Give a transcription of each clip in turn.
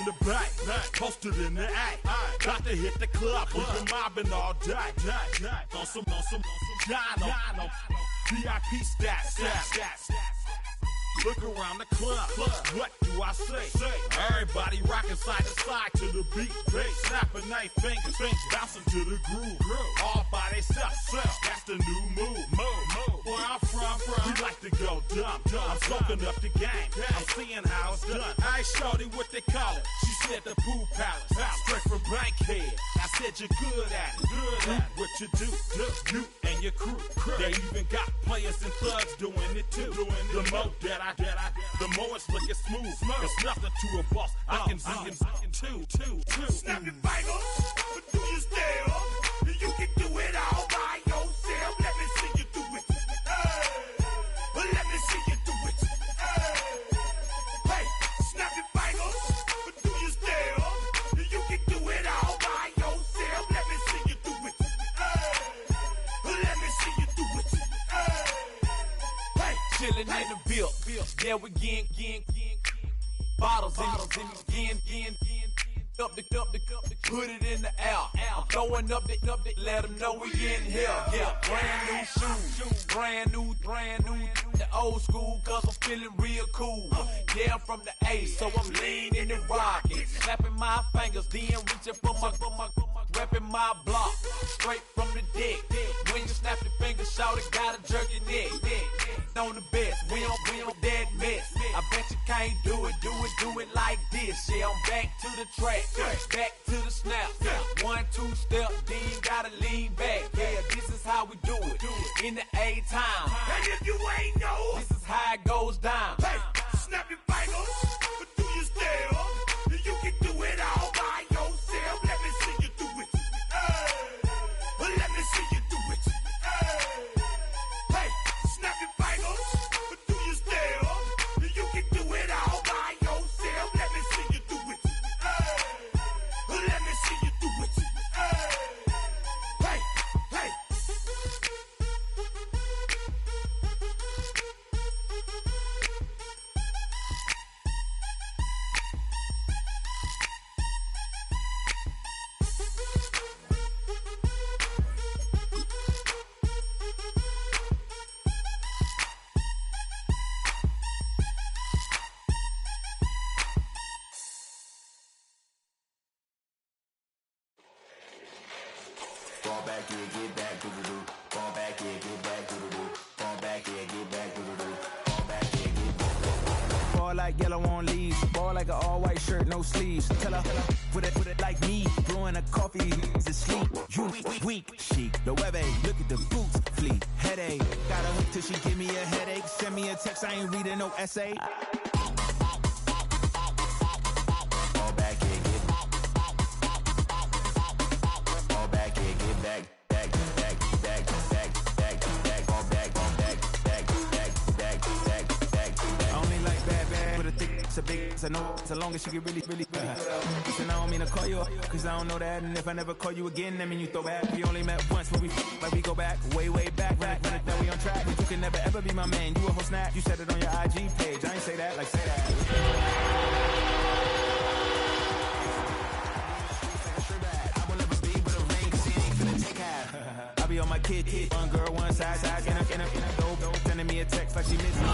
the back, posted in the act. Got to hit the club, we've been mobbing all day. On some Jono, VIP stats. Look around the club, what do I say? Everybody rocking side to side to the beat. Snapping their fingers, bouncing to the groove. All by themselves, that's the new move. Where I'm from, we like to go dumb. I'm soaking up the game, I'm seeing how it's done. I ain't shorty what they call it. She said the pool palace, straight from Bankhead. I said you're good at it. What you do, you and your crew. They even got players and thugs doing it too. The more the more it's looking smooth. It's nothing to a boss. I can see him too. Snap your fingers, but do you still? You can do it all by yourself. Let me see you do it. Let me see you do it. Hey, snap your fingers, but do you still? You can do it all by yourself. Let me see you do it. Let me see you do it. Hey, chillin' in the bill. Yeah, we getting bottles in again. Up the put it in the air. I'm throwing up the, let them know we in here. Yeah, brand new shoes, brand new. The old school, cause I'm feeling real cool. Yeah, I'm from the A, so I'm leaning and rocking. Snapping my fingers, then reaching for my repping my block. Straight from the deck. When you snap your fingers, shout it, gotta jerk your neck. On the best, we don't that mess. I bet you can't do it like this. Yeah, I'm back to the track, back to the snap. 1, 2 step, then gotta lean back. Yeah, this is how we do it in the A-time. and if you ain't know, This is how it goes down. hey, snap your fingers, but do you still? You can do it all by yourself. Let me see you do it. Let me see you do it. Hey, snap your fingers, but do you still? You can do it all by yourself. Let me see you do it. Let me see you do it. Hey. Fall back, yeah, get back, do-do-do. Fall back, yeah, get back, do-do-do. Fall back, yeah, get back, do-do-do. Fall back, yeah, get back. Ball like yellow on leaves. Ball like an all-white shirt, no sleeves. Tell her, put it like me. Blowing a coffee to sleep. You weak, chic. The webby, look at the boots, fleet. Headache, got a hook till she give me a headache. Send me a text, I ain't reading no essay. Fall back, yeah, get back. Fall back, yeah, get back. Back. Fall back. I only like bad, with a thick, it's a big, it's a no, so long as she get really. Listen, I don't mean to call you up, cause I don't know that, and if I never call you again, that mean you throw back. We only met once, but we go back, way back, run it, then we on track. But you can never ever be my man, you a whole snap, you said it on your IG page, I ain't say that, like say that. I will never be with a ring, cause he ain't finna take half. I be on my kid, one girl, one side, in a dope, sending me a text like she missed me.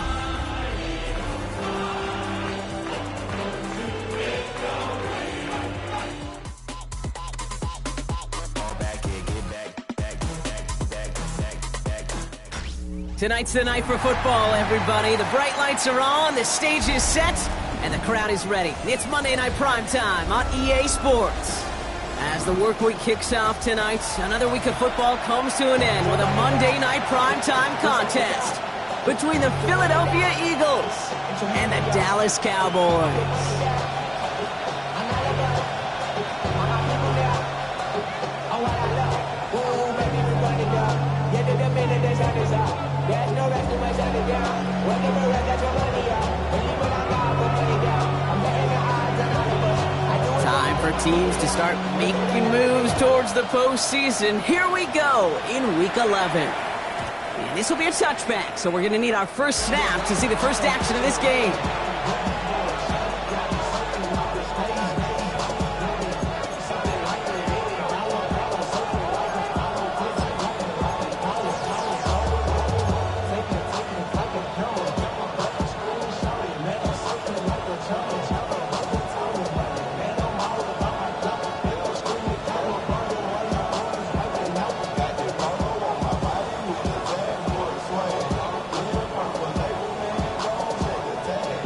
Tonight's the night for football, everybody. The bright lights are on, the stage is set, and the crowd is ready. It's Monday Night Primetime on EA Sports. As the work week kicks off tonight, another week of football comes to an end with a Monday Night Primetime contest between the Philadelphia Eagles and the Dallas Cowboys. Time for teams to start making moves towards the postseason. Here we go in Week 11. And this will be a touchback, so we're going to need our first snap to see the first action of this game.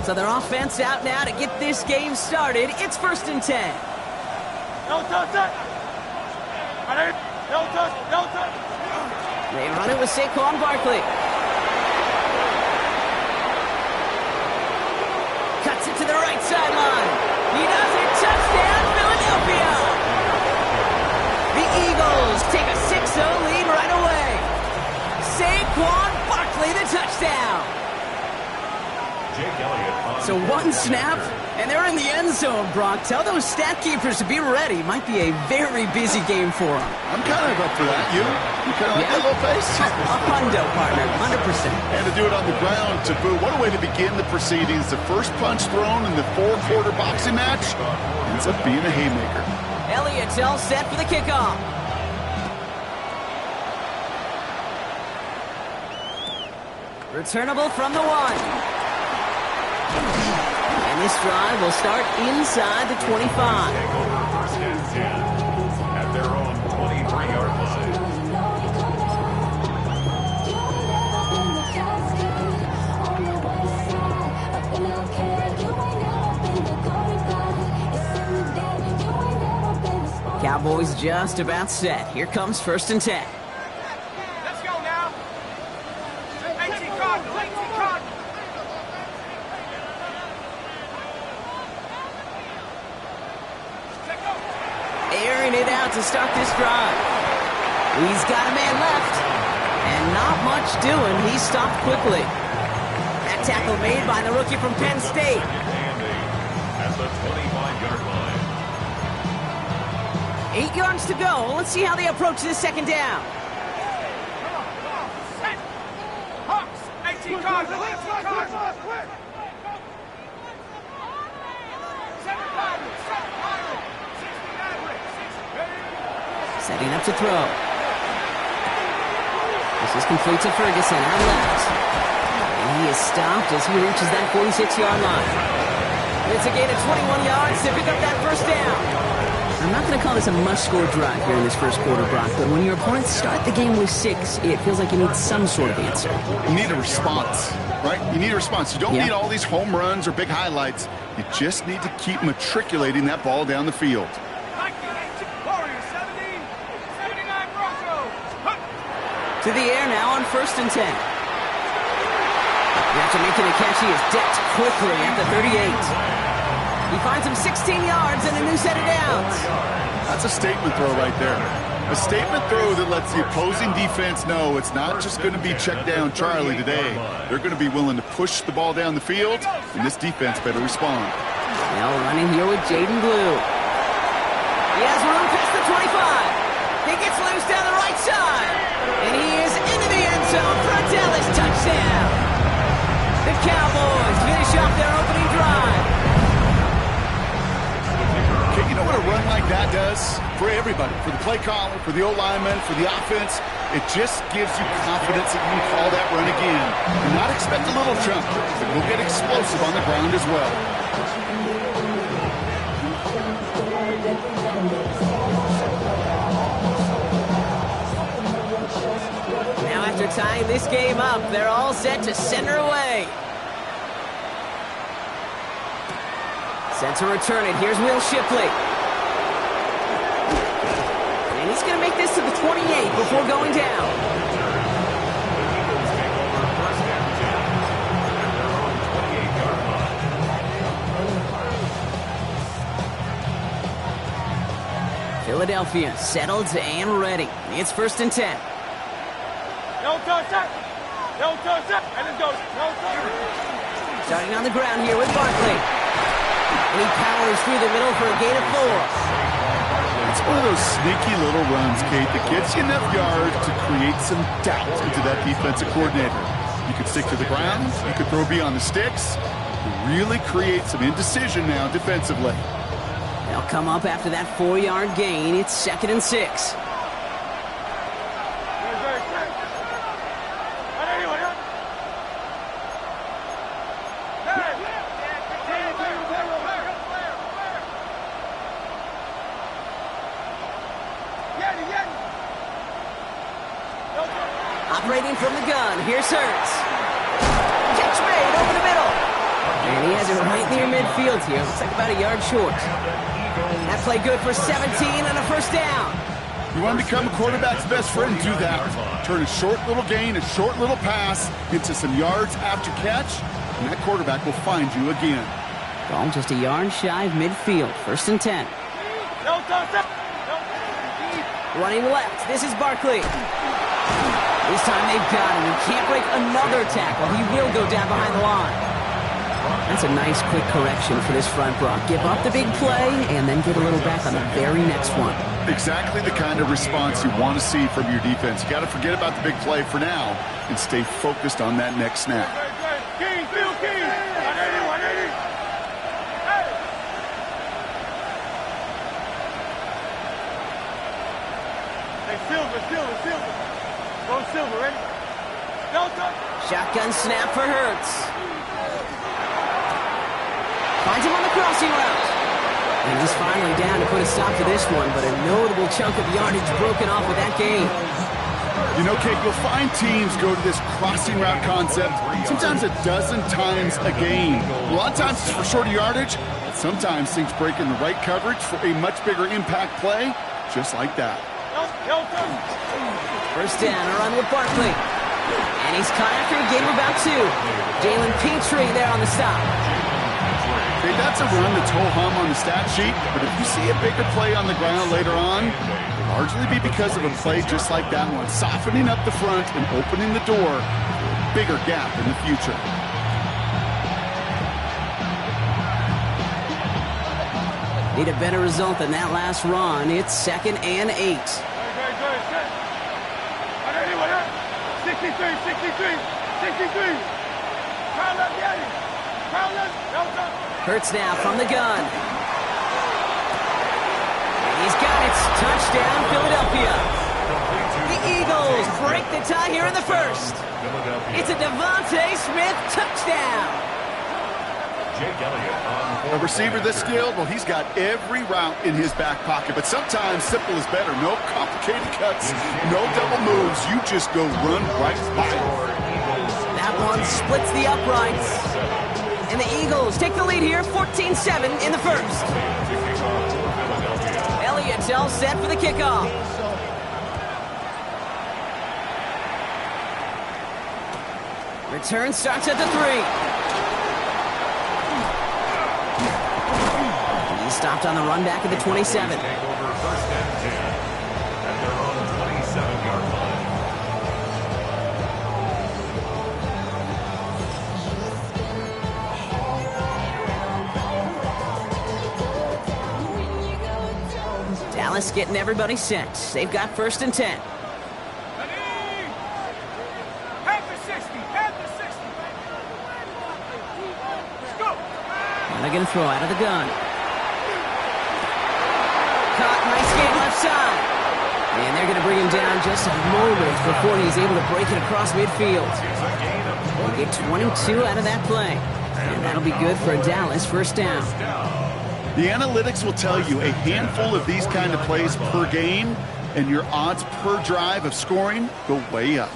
So their offense out now to get this game started. It's 1st and 10. No touch it. No touch. No touch. They run it with Saquon Barkley. Cuts it to the right sideline. He does it. Touchdown, Philadelphia. The Eagles take a 6-0 lead right away. Saquon Barkley, the touchdown. So one snap, and they're in the end zone, Brock. Tell those stat keepers to be ready. Might be a very busy game for them. I'm kind of up for that. You kind of like that little pace? A hundo, partner, 100%. And to do it on the ground, to boot. What a way to begin the proceedings. The first punch thrown in the 4-quarter boxing match ends up being a haymaker. Elliott's all set for the kickoff. Returnable from the 1. And this drive will start inside the 25. First and 10 at their own 23-yard line. Cowboys just about set. Here comes 1st and 10. Let's go now. 18 Cardinal. 18 Cardinal. Airing it out to start this drive. He's got a man left. And not much doing. He stopped quickly. That tackle made by the rookie from Penn State. At the 25-yard line. 8 yards to go. Let's see how they approach this second down. Set. Hawks. 18 Cardinal. 18 Cardinal. 7 Cardinal. 7 Cardinal. 69 Ricks. Setting up to throw. This is complete to Ferguson out left. And he is stopped as he reaches that 46-yard line. It's a gain of 21 yards to pick up that first down. I'm not going to call this a must-score drive here in this first quarter, Brock, but when your opponents start the game with 6, it feels like you need some sort of answer. You need a response, right? You need a response. You don't need all these home runs or big highlights. You just need to keep matriculating that ball down the field. Warriors 70. 79 Broncos. To the air now on 1st and 10. After making a catch, he is decked quickly at the 38. He finds him 16 yards and a new set of downs. That's a statement throw right there. A statement throw that lets the opposing defense know it's not just going to be check down Charlie today. They're going to be willing to push the ball down the field, and this defense better respond. Now running here with Jaden Blue. He has room past the 25. He gets loose down the right side. And he is into the end zone for a Dallas touchdown. The Cowboys finish off their opening drive. Okay, you know what a run like that does? For everybody, for the play caller, for the O-lineman, for the offense, it just gives you confidence that you can call that run again. Do not expect a little jump, but we'll get explosive on the ground as well. Now after tying this game up, they're all set to center away. Set to return it. Here's Will Shipley. And he's going to make this to the 28 before going down. Philadelphia settled and ready. It's 1st and 10. No touch it. No touch it. And it goes. No touch it. Starting on the ground here with Barkley. And he powers through the middle for a gain of 4. It's one of those sneaky little runs, Kate, that gets you enough yards to create some doubt into that defensive coordinator. You could stick to the ground. You could throw beyond the sticks. Really create some indecision now defensively. They'll come up after that 4-yard gain. It's 2nd and 6. Operating from the gun, here's Hurts. Catch made over the middle. And he has it right near midfield here. Looks like about a yard short. That play good for 17 and a first down. You want to become a quarterback's best friend, do that. Turn a short little gain, a short little pass into some yards after catch, and that quarterback will find you again. Ball just a yard shy of midfield. First and 10. Running left. This is Barkley. This time they've got him. He can't break another tackle. He will go down behind the line. That's a nice quick correction for this front, Brock. Give up the big play and then get a little back on the very next one. Exactly the kind of response you want to see from your defense. You got to forget about the big play for now and stay focused on that next snap. Silver, ready? Delta. Shotgun snap for Hurts. Finds him on the crossing route. And he's finally down to put a stop to this one, but a notable chunk of yardage broken off with that gain. You know, Kate, you'll find teams go to this crossing route concept sometimes a dozen times a game. A lot of times it's for shorter yardage, but sometimes things break in the right coverage for a much bigger impact play, just like that. First down, a run with Barkley. And he's caught after a gain of about 2. Jalen Petrie there on the stop. Okay, that's a run that's ho-hum on the stat sheet, but if you see a bigger play on the ground later on, it'll largely be because of a play just like that one, softening up the front and opening the door for a bigger gap in the future. Need a better result than that last run. It's 2nd and 8. 63. Hurts now from the gun. He's got it. Touchdown, Philadelphia. The Eagles break the tie here in the first. It's a Devontae Smith touchdown. A receiver this skilled, well, he's got every route in his back pocket, but sometimes simple is better. No complicated cuts, no double moves. You just go run right by him. That one splits the uprights. And the Eagles take the lead here, 14-7 in the first. Elliott's all set for the kickoff. Return starts at the 3. He stopped on the run back at the 27. Take over first and 10 at their own 27-yard line. Dallas getting everybody set. They've got first and 10. And they're going to throw out of the gun. Caught, nice game left side. And they're going to bring him down just a moment before he's able to break it across midfield. We'll get 22 out of that play. And that'll be good for a Dallas first down. The analytics will tell you a handful of these kind of plays per game, and your odds per drive of scoring go way up.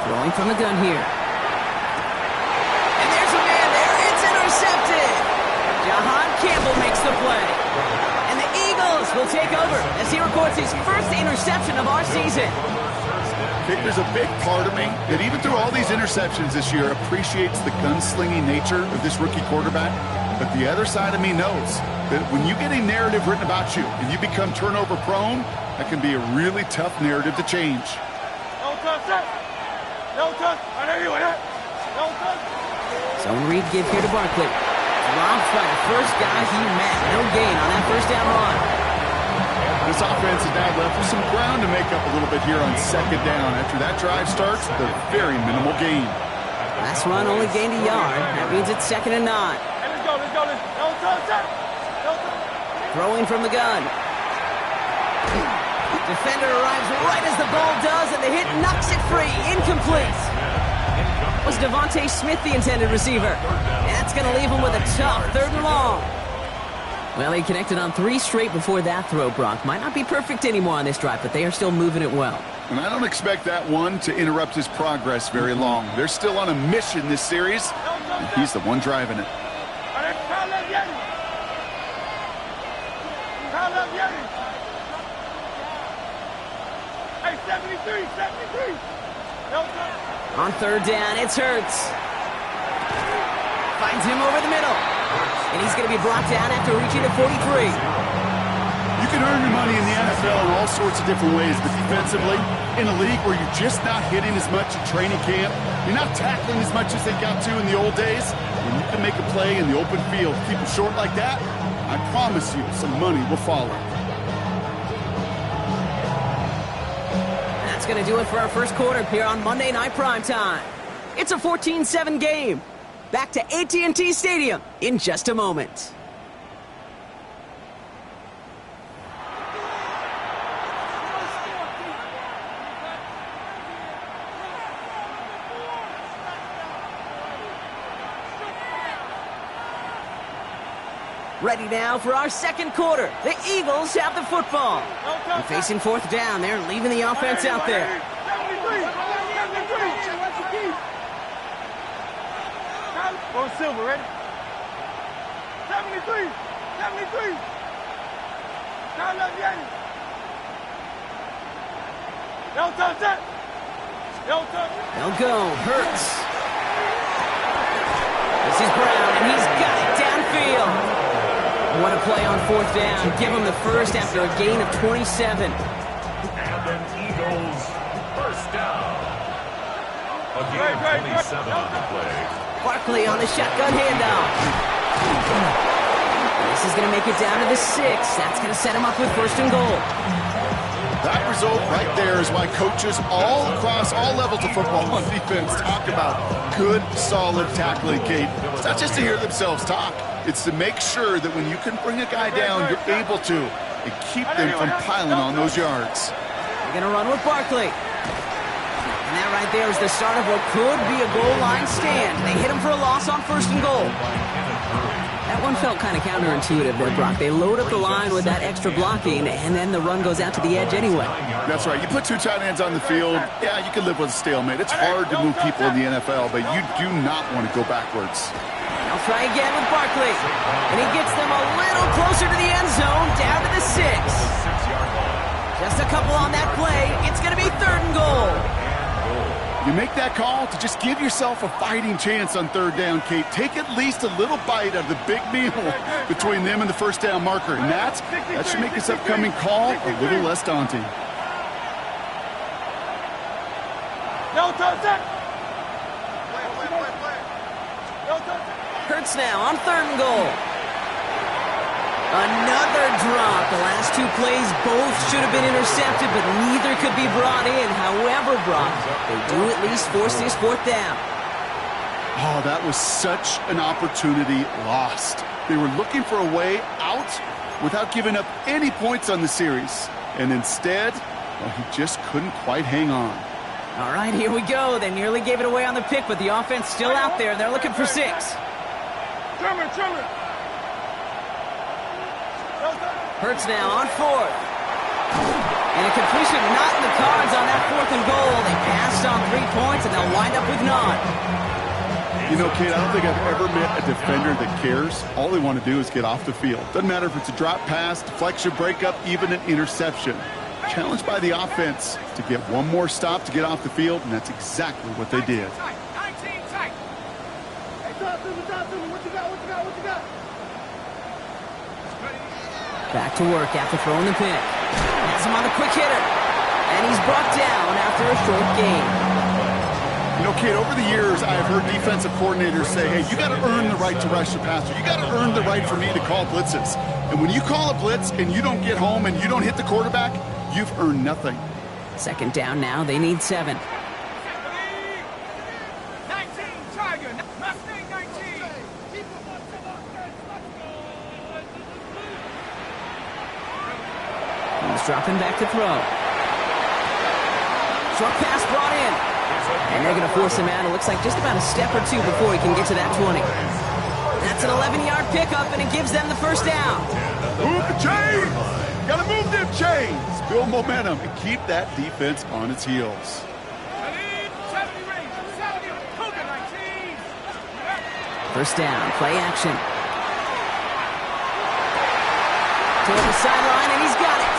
Throwing from the gun here. And there's a man there. It's intercepted. Jahan Campbell makes the play. And the Eagles will take over as he records his first interception of our season. I think there's a big part of me that even through all these interceptions this year appreciates the gunslinging nature of this rookie quarterback. But the other side of me knows that when you get a narrative written about you and you become turnover prone, that can be a really tough narrative to change. Zone read give here to Barkley. Dropped by the first guy he met. No gain on that first down run. This offense is now left with some ground to make up a little bit here on second down. After that drive starts, the very minimal gain. Last run only gained a yard. That means it's 2nd and 9. Throwing from the gun. Defender arrives right as the ball does, and the hit knocks it free. Incomplete. Was Devontae Smith the intended receiver? That's going to leave him with a tough 3rd and long. Well, he connected on 3 straight before that throw, Brock. Might not be perfect anymore on this drive, but they are still moving it well. And I don't expect that one to interrupt his progress very long. They're still on a mission this series, and he's the one driving it. Hey, 73. On 3rd down, it's Hurts. Finds him over the middle. And he's going to be brought down after reaching the 43. You can earn your money in the NFL in all sorts of different ways, but defensively, in a league where you're just not hitting as much at training camp, you're not tackling as much as they got to in the old days, and you can make a play in the open field, keep it short like that, I promise you some money will follow. That's going to do it for our first quarter here on Monday Night Primetime. It's a 14-7 game. Back to AT&T Stadium in just a moment. Ready now for our second quarter. The Eagles have the football. They're facing 4th down. They're leaving the offense out there. Go Silver, ready? 73. Down left, Yanni. They'll go. Hurts. This is Brown, and he's got it downfield. What a play on 4th down. Give him the first after a gain of 27. And an Eagles first down. A gain of 27 on the play. Barkley on the shotgun handoff. This is going to make it down to the 6. That's going to set him up with 1st and goal. That result right there is why coaches all across all levels of football on defense talk about good, solid tackling, Kate. It's not just to hear themselves talk. It's to make sure that when you can bring a guy down, you're able to, and keep them from piling on those yards. They're going to run with Barkley. And that right there is the start of what could be a goal line stand. They hit him for a loss on 1st and goal. That one felt kind of counterintuitive there, Brock. They load up the line with that extra blocking, and then the run goes out to the edge anyway. That's right. You put 2 tight ends on the field, yeah, you can live with a stalemate. It's hard to move people in the NFL, but you do not want to go backwards. They'll try again with Barkley. And he gets them a little closer to the end zone, down to the 6. Just a couple on that play. It's going to be 3rd and goal. You make that call to just give yourself a fighting chance on 3rd down, Kate. Take at least a little bite out of the big meal between them and the 1st down marker. And that should make this upcoming call a little less daunting. Hurts now on 3rd and goal. Another drop. The last 2 plays both should have been intercepted, but neither could be brought in. However, Brock, they do at least force this 4th down. Oh, that was such an opportunity lost. They were looking for a way out without giving up any points on the series. And instead, well, he just couldn't quite hang on. All right, here we go. They nearly gave it away on the pick, but the offense still out there. They're looking for 6. Hurts now on 4th. And a completion not in the cards on that 4th and goal. They passed on 3 points, and they'll wind up with none. You know, Kate, I don't think I've ever met a defender that cares. All they want to do is get off the field. Doesn't matter if it's a drop pass, deflection, breakup, even an interception. Challenged by the offense to get one more stop to get off the field, and that's exactly what they did. Back to work after throwing the pick. Has him on the quick hitter. And he's brought down after a short game. You know, Kate, over the years, I've heard defensive coordinators say, hey, you got to earn the right to rush the passer. You got to earn the right for me to call blitzes. And when you call a blitz and you don't get home and you don't hit the quarterback, you've earned nothing. 2nd down now. They need 7. He's dropping back to throw. Short pass brought in. And they're going to force him out. It looks like just about a step or 2 before he can get to that 20. That's an 11-yard pickup, and it gives them the 1st down. Move the chains! Gotta move them chains! Build momentum and keep that defense on its heels. First down, play action. Toward the sideline, and he's got it.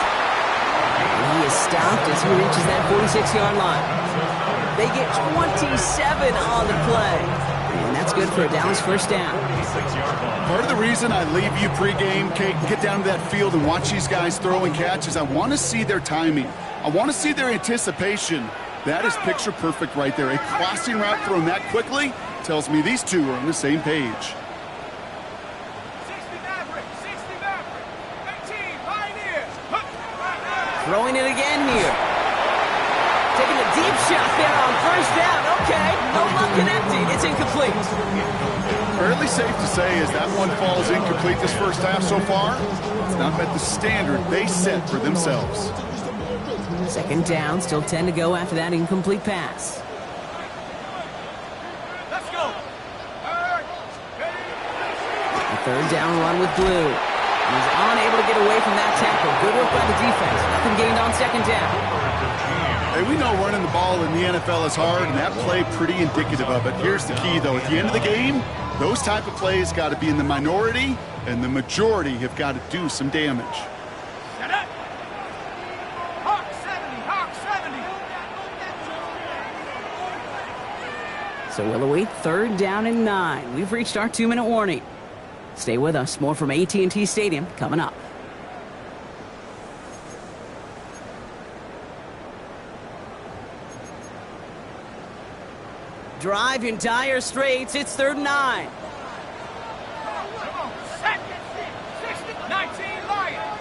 And he is stopped as he reaches that 46-yard line. They get 27 on the play. And that's good for a Dallas first down. Part of the reason I leave you pregame, Kate, and get down to that field and watch these guys throw and catch is I want to see their timing. I want to see their anticipation. That is picture perfect right there. A crossing route thrown that quickly tells me these two are on the same page. Throwing it again here. Taking a deep shot there on first down. Okay, no luck connecting. It's incomplete. Fairly safe to say as that one falls incomplete this first half so far, it's not met the standard they set for themselves. Second down, still 10 to go after that incomplete pass. Let's go. A third down run with Blue. He's unable to get away from that tackle. Good work by the defense. Nothing gained on second down. Hey, we know running the ball in the NFL is hard, and that play pretty indicative of it. Here's the key, though. At the end of the game, those type of plays got to be in the minority, and the majority have got to do some damage. Set up. Hawk 70. Hawk 70. So we'll await third down and 9. We've reached our 2-minute warning. Stay with us. More from AT&T Stadium coming up. Drive in dire straits. It's third and 9. Set. 19 Lions.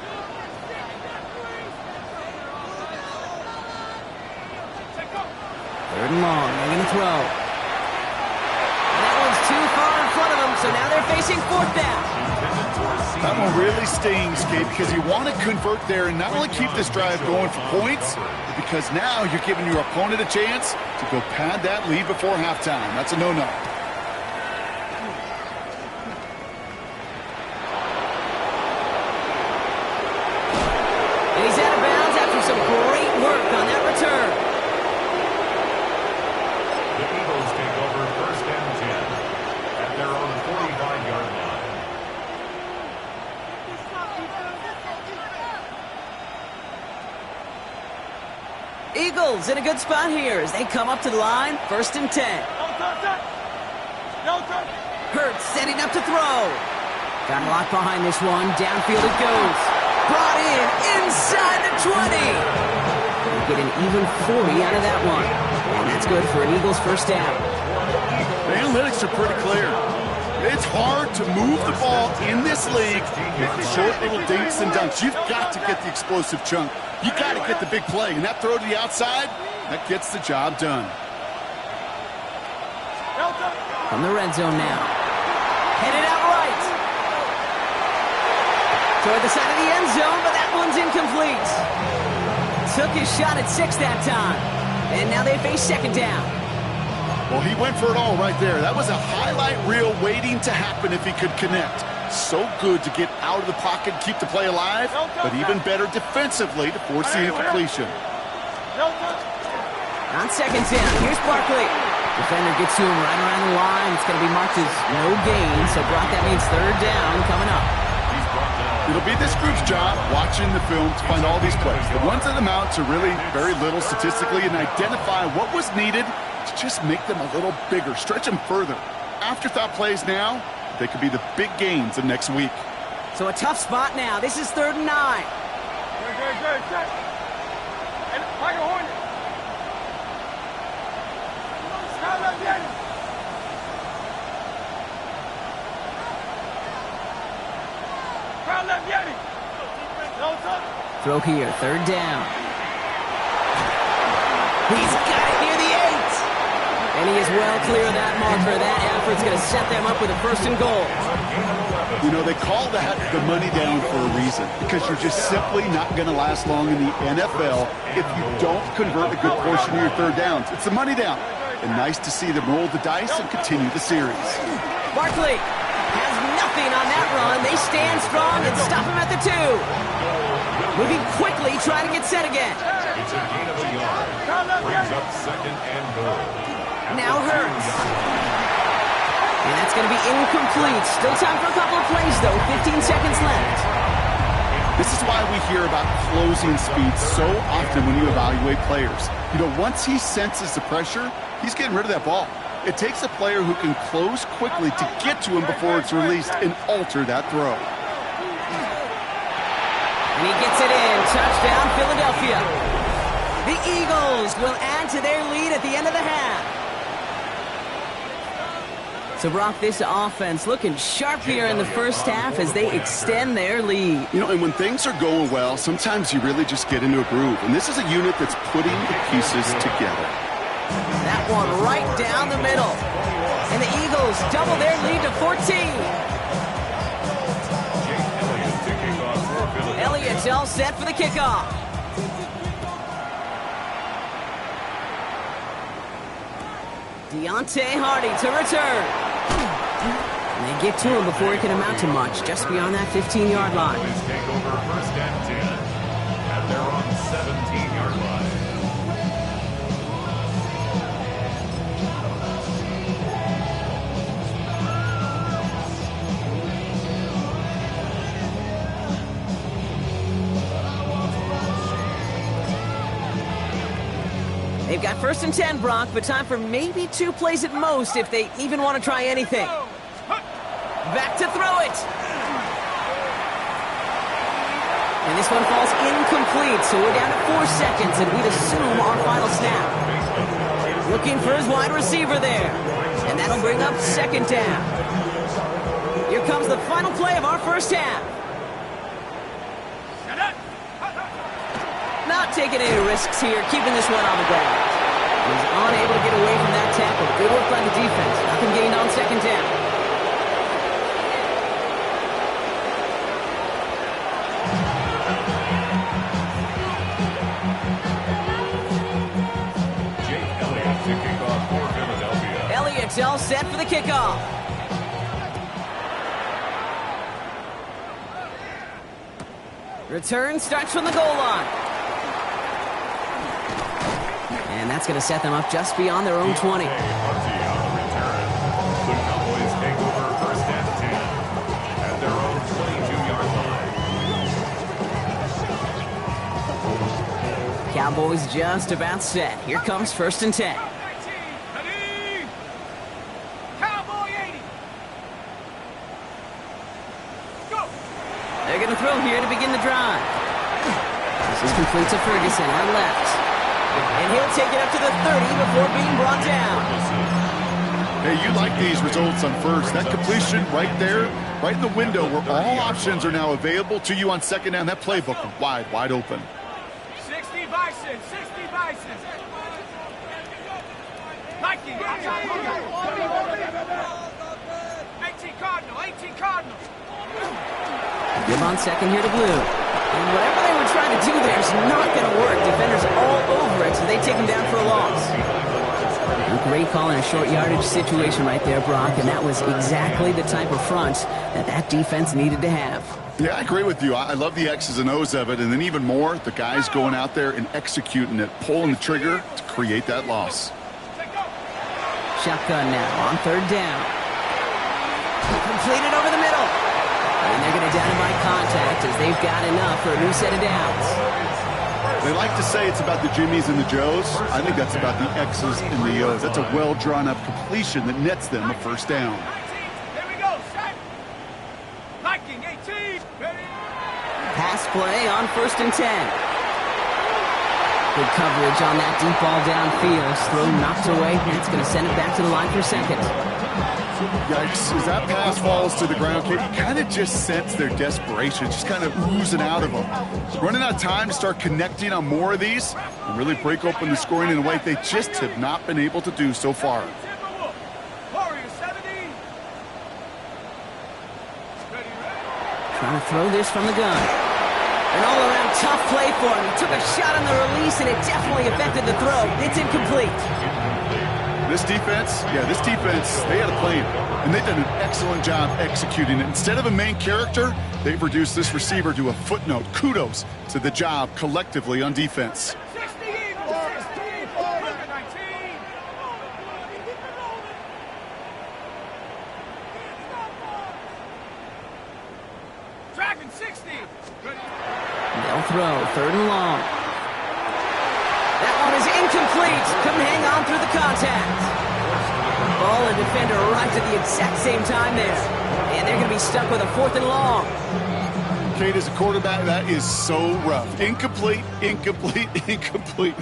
Third and long. They're going to throw. That one's too far in front of them, so now they're facing fourth down. That one really stings, Gabe, because you want to convert there and not only keep this drive going for points, but because now you're giving your opponent a chance to go pad that lead before halftime. That's a no-no. And he's out of bounds after some great work on that return. The Eagles take over first and 10 at their own 45-yard line. Eagles in a good spot here as they come up to the line. First and 10. Hurts setting up to throw. Got a lot behind this one. Downfield it goes. Brought in inside the 20. They get an even 40 out of that one. And that's good for an Eagles first down. The analytics are pretty clear. It's hard to move the ball in this league with short little dinks and dunks. You've got to get the explosive chunk. You got to get the big play. And that throw to the outside, that gets the job done. From the red zone now. Headed out right. Toward the side of the end zone, but that one's incomplete. Took his shot at 6 that time. And now they face second down. Well, he went for it all right there. That was a highlight reel waiting to happen if he could connect. So good to get out of the pocket and keep the play alive, but even better defensively to force the incompletion. On second down, here's Barkley. Defender gets to him right around the line. It's going to be marked as no gain, so Brock, that means third down coming up. It'll be this group's job watching the film to find all these plays. The ones that amount to really very little statistically and identify what was needed to just make them a little bigger, stretch them further. Afterthought plays now, they could be the big gains of next week. So a tough spot now. This is third and 9. Good. And Michael Horner. Throw here, third down. He's got it near the 8. And he is well clear of that marker. That effort's going to set them up with a first and goal. You know, they call that the money down for a reason, because you're just simply not going to last long in the NFL if you don't convert a good portion of your third downs. It's the money down. And nice to see them roll the dice and continue the series. Barkley has nothing nothing on that run. They stand strong and stop him at the 2. Moving quickly, trying to get set again. It's a gain of a yard. Brings up second and goal. Now Hurts. And that's going to be incomplete. Still time for a couple of plays, though. 15 seconds left. This is why we hear about closing speed so often when you evaluate players. You know, once he senses the pressure, he's getting rid of that ball. It takes a player who can close quickly to get to him before it's released and alter that throw. And he gets it in. Touchdown, Philadelphia. The Eagles will add to their lead at the end of the half. So, Brock, this offense looking sharp here in the first half as they extend their lead. You know, and when things are going well, sometimes you really just get into a groove. And this is a unit that's putting the pieces together. That one right down the middle. And the Eagles double their lead to 14. Elliott's all set for the kickoff. Deontay Hardy to return. And they get to him before he can amount to much, just beyond that 15-yard line. Cowboys take over first and 10 at their own 17-yard line. They've got first and 10, Brock, but time for maybe 2 plays at most if they even want to try anything. Back to throw it. And this one falls incomplete, so we're down to 4 seconds, and we'd assume our final snap. Looking for his wide receiver there. And that'll bring up second down. Here comes the final play of our first half. Not taking any risks here, keeping this one on the ground. He's unable to get away from that tackle. Good work by the defense. Nothing gained on second down. Jake Elliott to kick off for Philadelphia. Elliott's all set for the kickoff. Return starts from the goal line. And that's going to set them up just beyond their own 20. The Cowboys take over first and 10 at their own 22-yard line. Cowboys just about set. Here comes first and 10. They're going to throw here to begin the drive. This is complete to Ferguson on left. And he'll take it up to the 30 before being brought down. Hey, you like these results on first. That completion right there, right in the window where all options are now available to you on second down. That playbook wide open. 60 Bison, 60 Bison. Nike, 18 Cardinal, 18 Cardinal. Give on second here to Blue. And whatever they were trying to do there is not going to work. Defenders all over it, so they take him down for a loss. Great call in a short yardage situation right there, Brock, and that was exactly the type of front that defense needed to have. Yeah, I agree with you. I love the X's and O's of it, and then even more, the guys going out there and executing it, pulling the trigger to create that loss. Shotgun now on third down. Completed over the middle. And they're going to down him by contact as they've got enough for a new set of downs. They like to say it's about the Jimmies and the Joes. I think that's about the X's and the O's. That's a well-drawn-up completion that nets them a first down. Here we go, set. Viking, 18. Ready? Pass play on first and 10. Good coverage on that deep ball downfield. Throw knocked away. That's going to send it back to the line for second. Yikes. As that pass falls to the ground, Kate, you kind of just sense their desperation, just kind of oozing out of them. Running out of time to start connecting on more of these and really break open the scoring in a way they just have not been able to do so far. Warrior 70. Ready, Trying to throw this from the gun. An all-around tough play for him. He took a shot on the release, and it definitely affected the throw. It's incomplete. This defense, they had a plan, and they've done an excellent job executing it. Instead of a main character, they've reduced this receiver to a footnote. Kudos to the job collectively on defense. They'll throw, 3rd and long. That one is incomplete. Couldn't hang on through the contact. Ball and defender arrived at the exact same time there. And they're going to be stuck with a 4th and long. Kate, as a quarterback, that is so rough. Incomplete, incomplete, incomplete.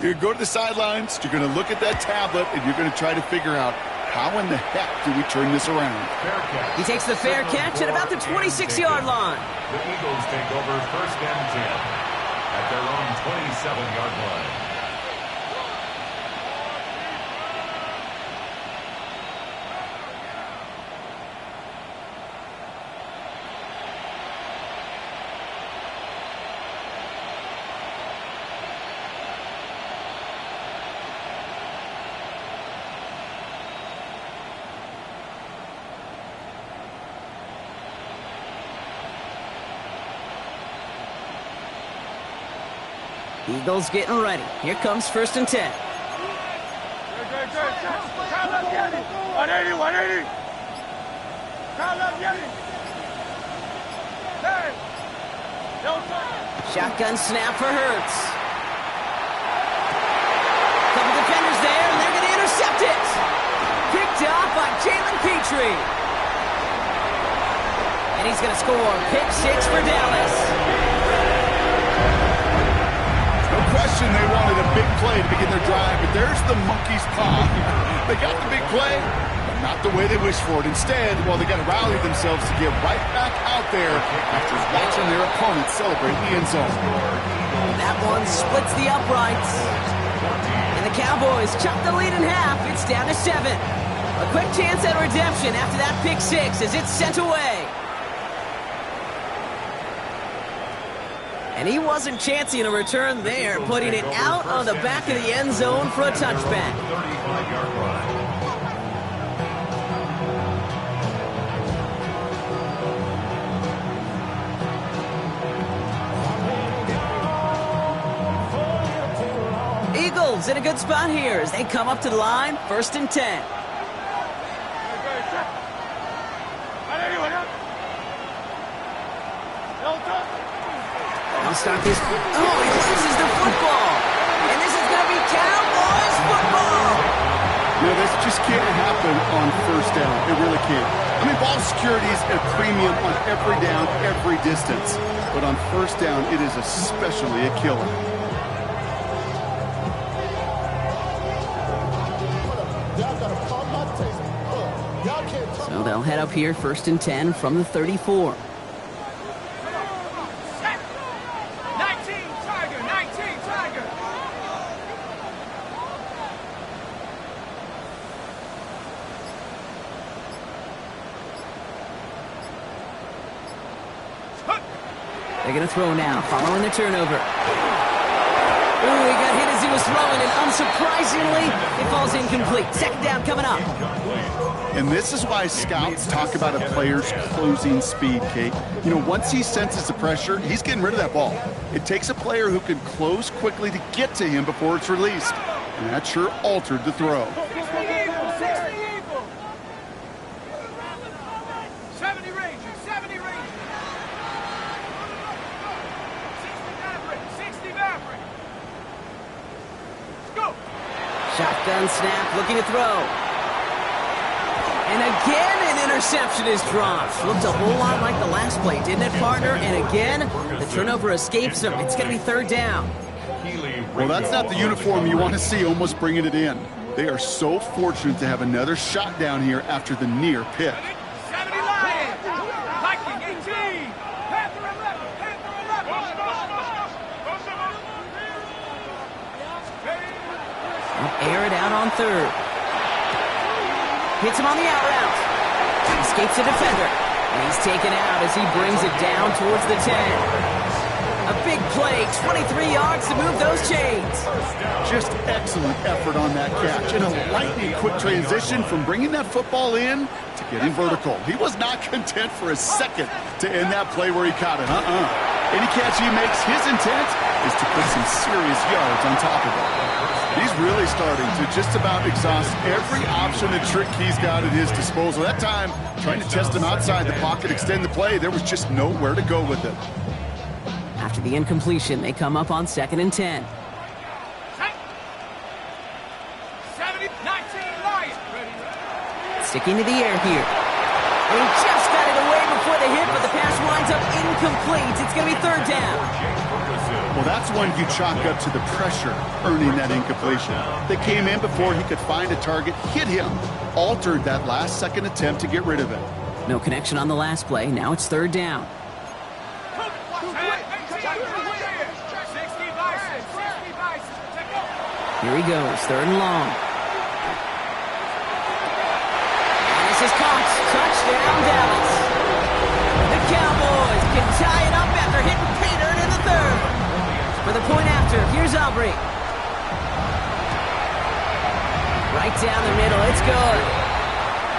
You're going to go to the sidelines, you're going to look at that tablet, and you're going to try to figure out how in the heck do we turn this around. He takes the fair catch at about the 26-yard line. The Eagles take over 1st and 10 at their own 27-yard line. Eagles getting ready. Here comes 1st and 10. 180. Shotgun snap for Hurts. Couple defenders there, and they're going to intercept it. Picked off by Jalen Petrie. And he's going to score. Pick 6 for Dallas. No question they wanted a big play to begin their drive, but there's the monkey's paw. They got the big play, but not the way they wished for it. Instead, well, they got to rally themselves to get right back out there after watching their opponent celebrate the end zone. That one splits the uprights. And the Cowboys chop the lead in half. It's down to 7. A quick chance at redemption after that pick 6 as it's sent away. And he wasn't chancing a return there, putting it out on the back of the end zone for a touchback. 35-yard run. Eagles in a good spot here as they come up to the line, 1st and 10. They'll start this. Oh, he loses the football. And this is going to be Cowboys football. You know, this just can't happen on 1st down. It really can't. I mean, ball security is at a premium on every down, every distance. But on 1st down, it is especially a killer. So they'll head up here, 1st and 10 from the 34. They're going to throw now, following the turnover. Ooh, he got hit as he was throwing, and unsurprisingly, it falls incomplete. 2nd down coming up. And this is why scouts talk about a player's closing speed, Kate. You know, once he senses the pressure, he's getting rid of that ball. It takes a player who can close quickly to get to him before it's released. And that sure altered the throw. 70 Rangers, 70 Rangers. 60 Maverick. Go. Shotgun snap, looking to throw. And again, an interception is dropped. Looked a whole lot like the last play, didn't it, partner? And again, the turnover escapes him. It's going to be 3rd down. Well, that's not the uniform you want to see almost bringing it in. They are so fortunate to have another shot down here after the near pick. 70 Lions. Viking 18. Panther 11. Panther 11. They'll air it out on 3rd. Hits him on the out route. Escapes the defender. And he's taken out as he brings it down towards the 10. A A big play, 23 yards to move those chains. Just excellent effort on that catch. And a lightning quick transition from bringing that football in to getting vertical. He was not content for a second to end that play where he caught it. Any catch he makes, his intent is to put some serious yards on top of it. He's really starting to just about exhaust every option and trick he's got at his disposal. That time, trying to test him outside the pocket, extend the play, there was just nowhere to go with it. After the incompletion, they come up on 2nd and 10. Sticking to the air here. And he just got it away before the hit, but the pass winds up incomplete. It's going to be 3rd down. Well, that's one you chalk up to the pressure earning that incompletion. They came in before he could find a target, hit him, altered that last-second attempt to get rid of it. No connection on the last play. Now it's 3rd down. Here he goes, 3rd and long. And this is caught. Touchdown, Dallas. The Cowboys can tie it up after hitting Peter in the 3rd. For the point after, here's Aubrey. Right down the middle, it's good.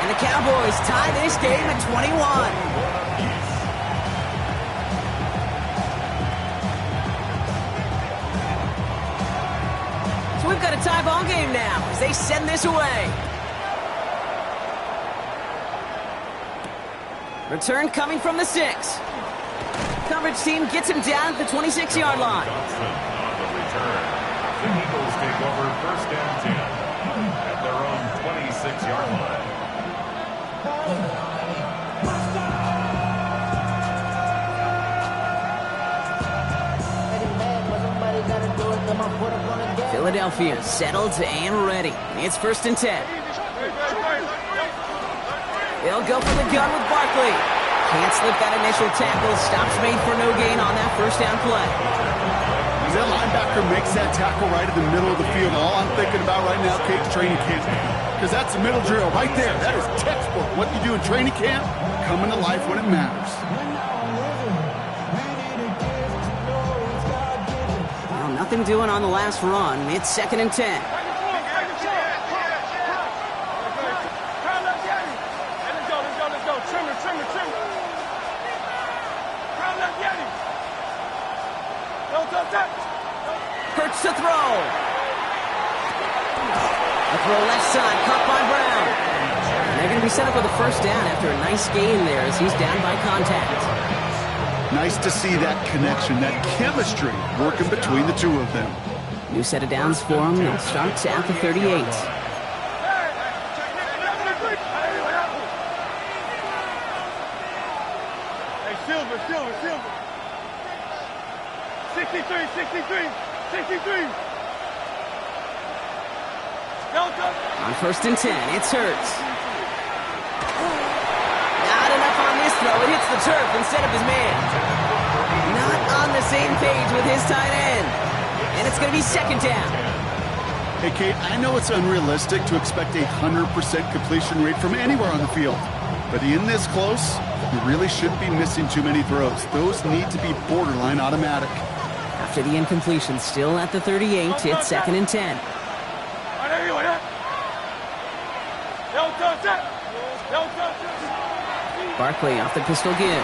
And the Cowboys tie this game at 21. So we've got a tie ball game now as they send this away. Return coming from the 6. Coverage team gets him down at the 26-yard line. Johnson on the return. The Eagles take over 1st and 10 at their own 26-yard line. Philadelphia settled and ready. It's 1st and 10. They'll go for the gun with Barkley. Can't slip that initial tackle. Stops made for no gain on that 1st down play. That linebacker makes that tackle right in the middle of the field. All I'm thinking about right now, Kate, training camp. Because that's the middle drill right there. That is textbook. What you do in training camp, coming to life when it matters. Well, nothing doing on the last run. It's 2nd and 10. Hurts to throw. A throw left side, caught by Brown. And they're going to be set up with a 1st down after a nice gain there as he's down by contact. Nice to see that connection, that chemistry working between the two of them. New set of downs for him. They'll start at the 38. Hey, Silver. 63. On 1st and 10, it's Hurts. Not enough on this throw. It hits the turf instead of his man. Not on the same page with his tight end. And it's going to be 2nd down. Hey, Kate, I know it's unrealistic to expect a 100% completion rate from anywhere on the field. But in this close, you really shouldn't be missing too many throws. Those need to be borderline automatic. After the incompletion, still at the 38, it's 2nd and 10. Barkley off the pistol give.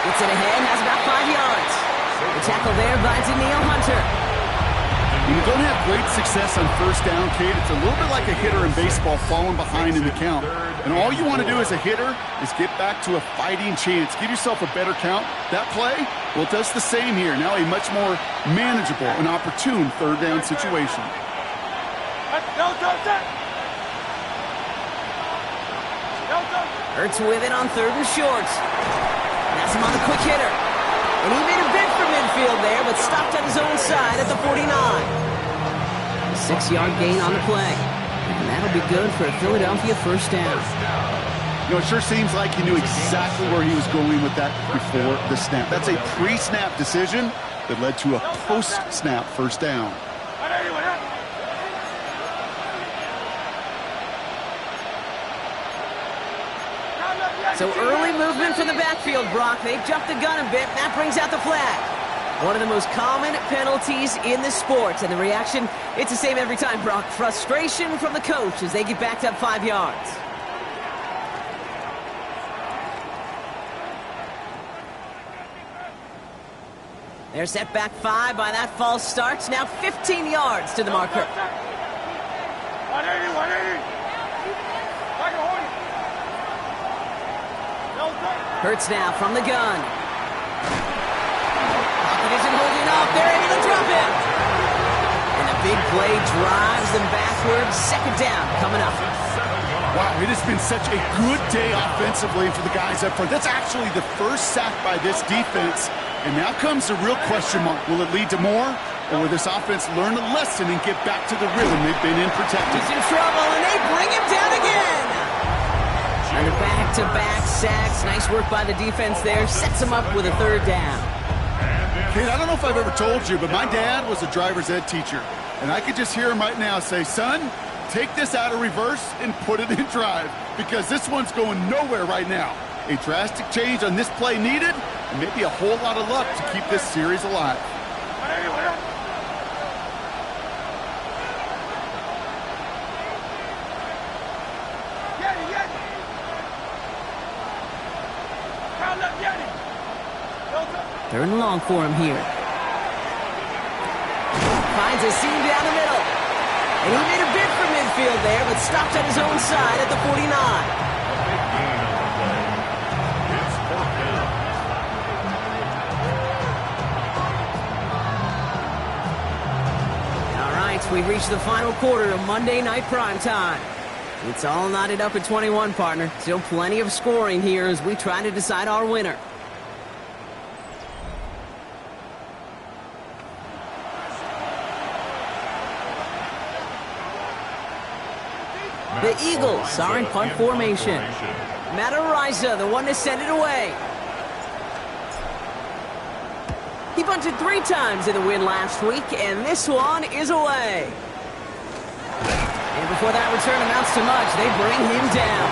Gets it ahead, has about 5 yards. The tackle there by Danielle Hunter. When you don't have great success on 1st down, Kate, it's a little bit like a hitter in baseball falling behind in the count. And all you want to do as a hitter is get back to a fighting chance. Give yourself a better count. That play, well, it does the same here. Now a much more manageable and opportune 3rd down situation. Hurts with it on 3rd and short. That's him on the quick hitter. And he made a bid for midfield there, but stopped on his own side at the 49. A 6-yard gain on the play. And that'll be good for a Philadelphia 1st down. You know, it sure seems like he knew exactly where he was going with that before the snap. That's a pre-snap decision that led to a post-snap 1st down. So early movement from the backfield, Brock. They jumped the gun a bit. That brings out the flag. One of the most common penalties in the sport. And the reaction, it's the same every time, Brock. Frustration from the coach as they get backed up 5 yards. They're set back 5 by that false start. Now 15 yards to the marker. 180, 180. Hurts now from the gun. Pocket isn't holding up. They're able to drop it. And a big play drives them backwards. Second down coming up. Wow, it has been such a good day offensively for the guys up front. That's actually the first sack by this defense. And now comes the real question mark. Will it lead to more? Or will this offense learn a lesson and get back to the rhythm they've been in protecting? He's in trouble, and they bring him down again. And back-to-back sacks. Nice work by the defense there. Sets him up with a third down. Kid, I don't know if I've ever told you, but my dad was a driver's ed teacher. And I could just hear him right now say, son, take this out of reverse and put it in drive. Because this one's going nowhere right now. A drastic change on this play needed, and maybe a whole lot of luck to keep this series alive. Third and long for him here. Finds a seam down the middle. And he made a bid for midfield there, but stopped at his own side at the 49. All right, we've reached the final quarter of Monday Night Primetime. It's all knotted up at 21, partner. Still plenty of scoring here as we try to decide our winner. The Eagles are in punt formation. Matt Ariza, the one to send it away. He punted 3 times in the win last week, and this one is away. And before that return amounts to much, they bring him down.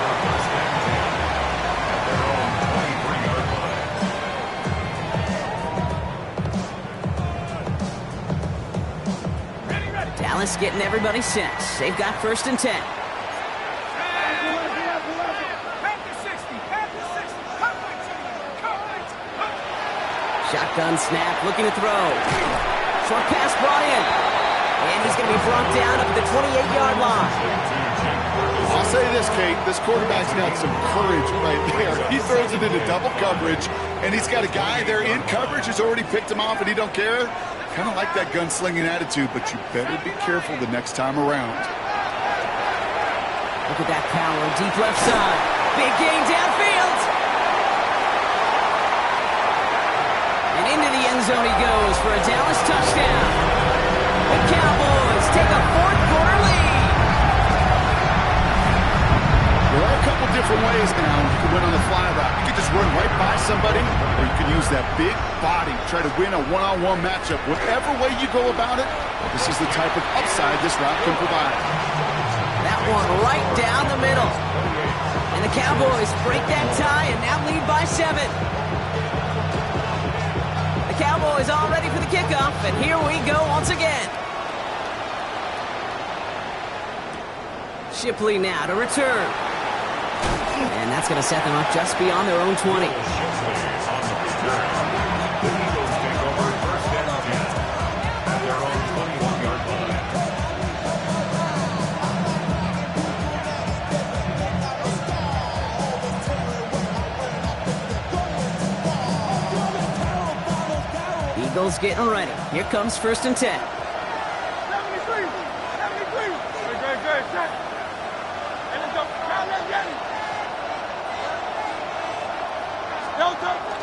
Dallas getting everybody set. They've got 1st and 10. Shotgun snap, looking to throw. Short pass brought in. And he's going to be brought down up at the 28-yard line. I'll say this, Kate. This quarterback's got some courage right there. He throws it into double coverage, and he's got a guy there in coverage who's already picked him off, and he don't care. Kind of like that gunslinging attitude, but you better be careful the next time around. Look at that power, deep left side. Big gain downfield. Into the end zone he goes for a Dallas touchdown. The Cowboys take a 4th quarter lead. There are a couple different ways now you can win on the fly route. You can just run right by somebody, or you can use that big body, try to win a one-on-one matchup. Whatever way you go about it, this is the type of upside this route can provide. That one right down the middle. And the Cowboys break that tie and now lead by 7. Cowboys all ready for the kickoff, and here we go once again. Shipley now to return. And that's going to set them up just beyond their own 20. Eagles getting ready. Here comes 1st and 10. 73.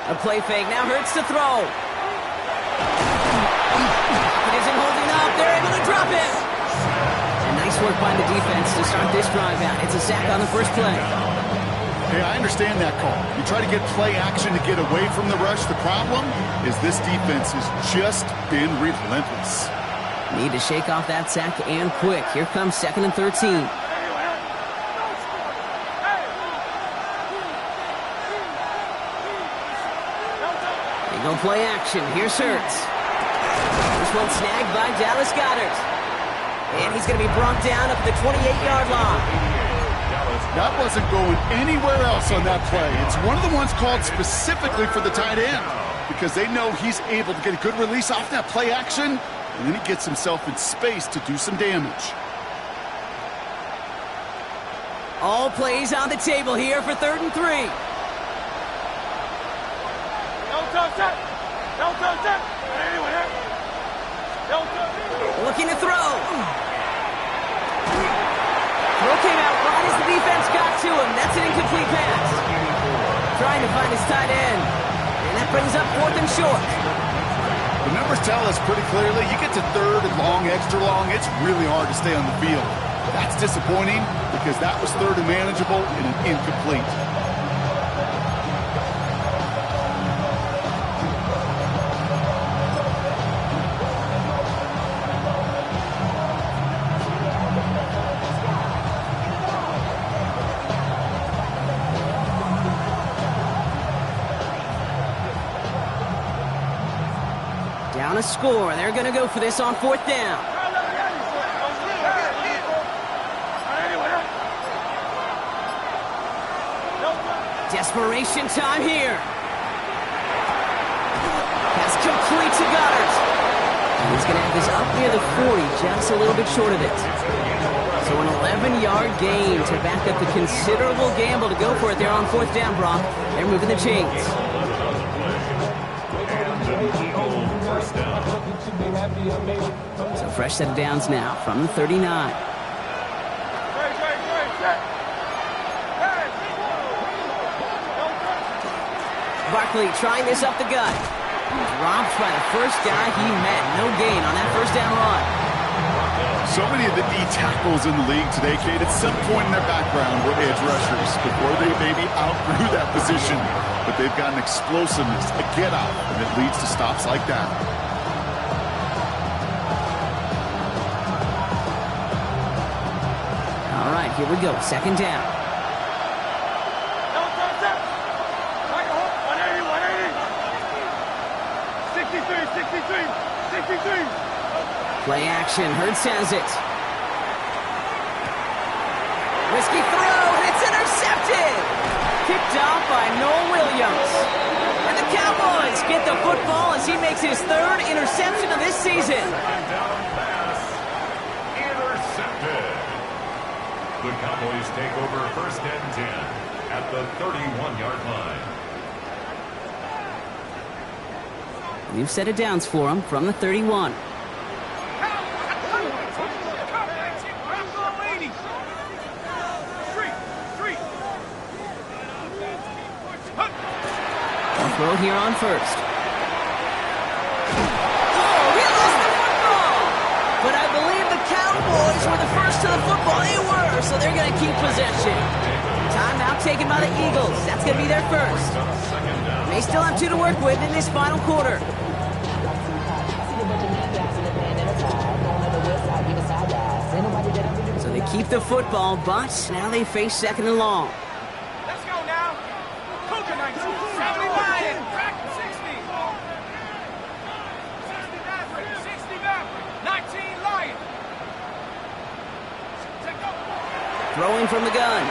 A play fake now hurts to throw. It isn't holding up. They're able to drop it. And nice work by the defense to start this drive out. It's a sack on the first play. Hey, I understand that call. You try to get play action to get away from the rush. The problem is this defense has just been relentless. Need to shake off that sack and quick. Here comes 2nd and 13. They go play action. Here's Hurts. This one snagged by Dallas Goedert. And he's going to be brought down up at the 28-yard line. That wasn't going anywhere else on that play. It's one of the ones called specifically for the tight end because they know he's able to get a good release off that play action, and then he gets himself in space to do some damage. All plays on the table here for 3rd and 3. Looking to throw. Throw came out right as the defense got to him. That's an incomplete pass. Trying to find his tight end. And that brings up 4th and short. The numbers tell us pretty clearly, you get to 3rd and long, extra long, it's really hard to stay on the field. That's disappointing because that was 3rd and manageable and an incomplete. Down a score. They're going to go for this on 4th down. Desperation time here. Pass complete to Goedert. And he's going to have this up near the 40, just a little bit short of it. So an 11-yard gain to back up the considerable gamble to go for it there on 4th down, Brock. They're moving the chains. So fresh set of downs now from the 39. Barkley trying this up the gut. Dropped by the first guy he met. No gain on that 1st down run. So many of the D tackles in the league today, Kate, at some point in their background were edge rushers before they maybe outgrew that position. But they've got an explosiveness, a get-out, and it leads to stops like that. All right, here we go. 2nd down. Play action. Hurts has it. Risky throw, and it's intercepted. Picked off by Noel Williams. And the Cowboys get the football as he makes his 3rd interception of this season. Intercepted. The Cowboys take over 1st and 10 at the 31-yard line. New set of downs for him from the 31. Throw here on 1st. Oh, he lost the football! But I believe the Cowboys were the first to the football. They were, so they're going to keep possession. Timeout taken by the Eagles. That's going to be their 1st. They still have 2 to work with in this final quarter. So they keep the football, but now they face 2nd and long. Let's go now. Cougar 19, 70 Lion, crack 60. 60 Maverick, 19 Lion. Throwing from the gun.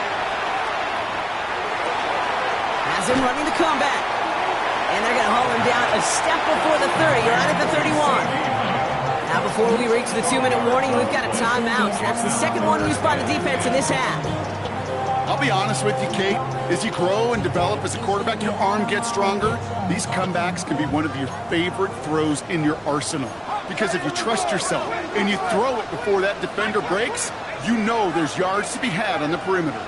Has him running the comeback. And they're going to haul him down a step before the 30, right at the 31. Now before we reach the 2-minute warning, we've got a timeout. That's the 2nd one used by the defense in this half. I'll be honest with you, Kate. As you grow and develop as a quarterback, your arm gets stronger. These comebacks can be one of your favorite throws in your arsenal. Because if you trust yourself and you throw it before that defender breaks, you know there's yards to be had on the perimeter.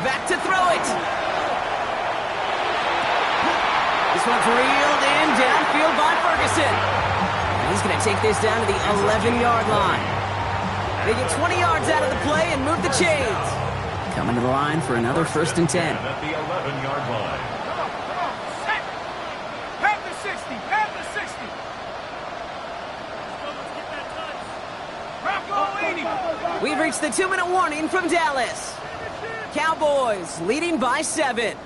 Back to throw it. This one's reeled in downfield by Ferguson. And he's going to take this down to the 11-yard line. They get 20 yards out of the play and move the chains. Coming to the line for another 1st and 10. At the 11-yard line. Come on, set. Have the 60, have the 60. Let's get that touch. Rocco 80. We've reached the 2-minute warning from Dallas. Cowboys leading by 7.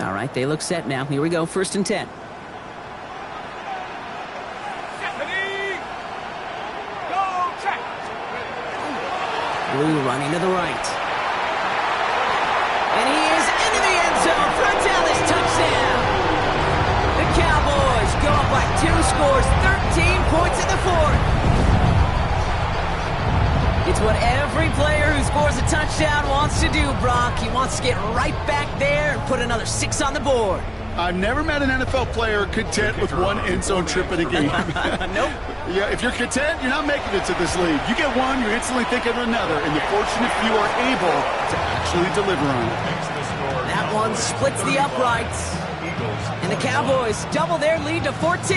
All right, they look set now. Here we go, 1st and 10. Blue running to the right. And he is into the end zone for a Dallas touchdown. The Cowboys go up by 2 scores, 13 points in the 4th. It's what every player who scores a touchdown wants to do, Brock. He wants to get right back there and put another 6 on the board. I've never met an NFL player content with one end zone trip in a game. Nope. Yeah, if you're content, you're not making it to this league. You get one, you're instantly thinking of another, and the fortunate few are able to actually deliver on it. That one splits the uprights. And the Cowboys double their lead to 14.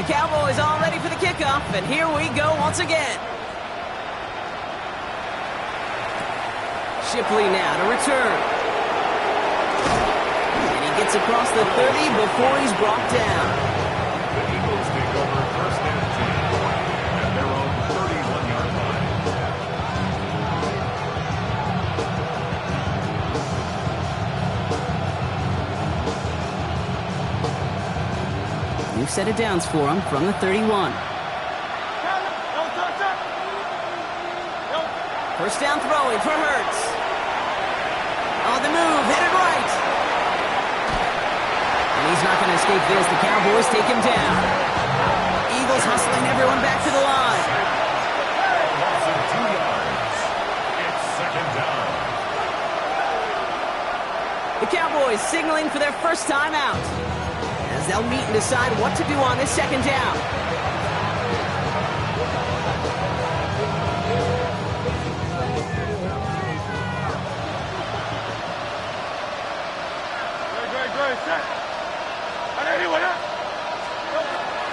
The Cowboys all ready for the kickoff, and here we go once again. Shipley now to return. And he gets across the 30 before he's brought down. The Eagles take over 1st and 10 at their own 31-yard line. New set of downs for him from the 31. 1st down throwing for Hurts. On the move, headed right. And he's not going to escape this. The Cowboys take him down. Eagles hustling everyone back to the line. Loss of 2 yards. It's 2nd down. The Cowboys signaling for their first time out, as they'll meet and decide what to do on this 2nd down.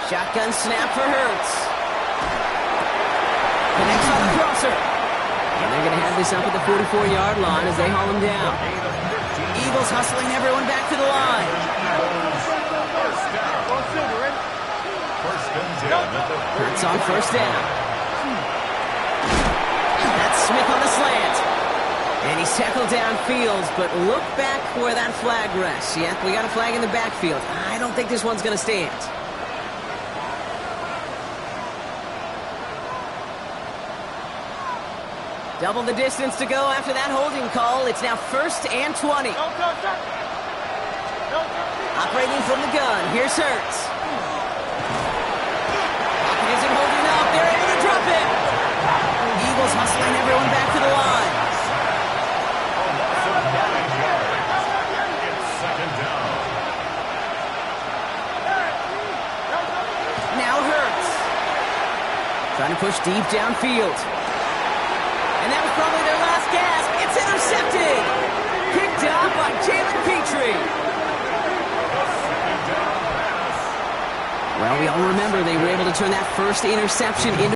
Shotgun snap for Hurts. Connects on the crosser. And they're going to have this up at the 44-yard line as they haul him down. Eagles hustling everyone back to the line. Hurts on 1st down. That's Smith on the slant. And he's tackled downfield, but look back where that flag rests. Yeah, we got a flag in the backfield. I don't think this one's going to stand. Double the distance to go after that holding call. It's now 1st and 20. Operating from the gun. Here's Hurts. Pocket isn't holding up. They're able to drop it. Eagles hustling everyone back to the line. It's 2nd down. Now Hurts. Trying to push deep downfield. And that was probably their last gasp. It's intercepted. Picked up by Jalen Petrie. Well, we all remember they were able to turn that first interception into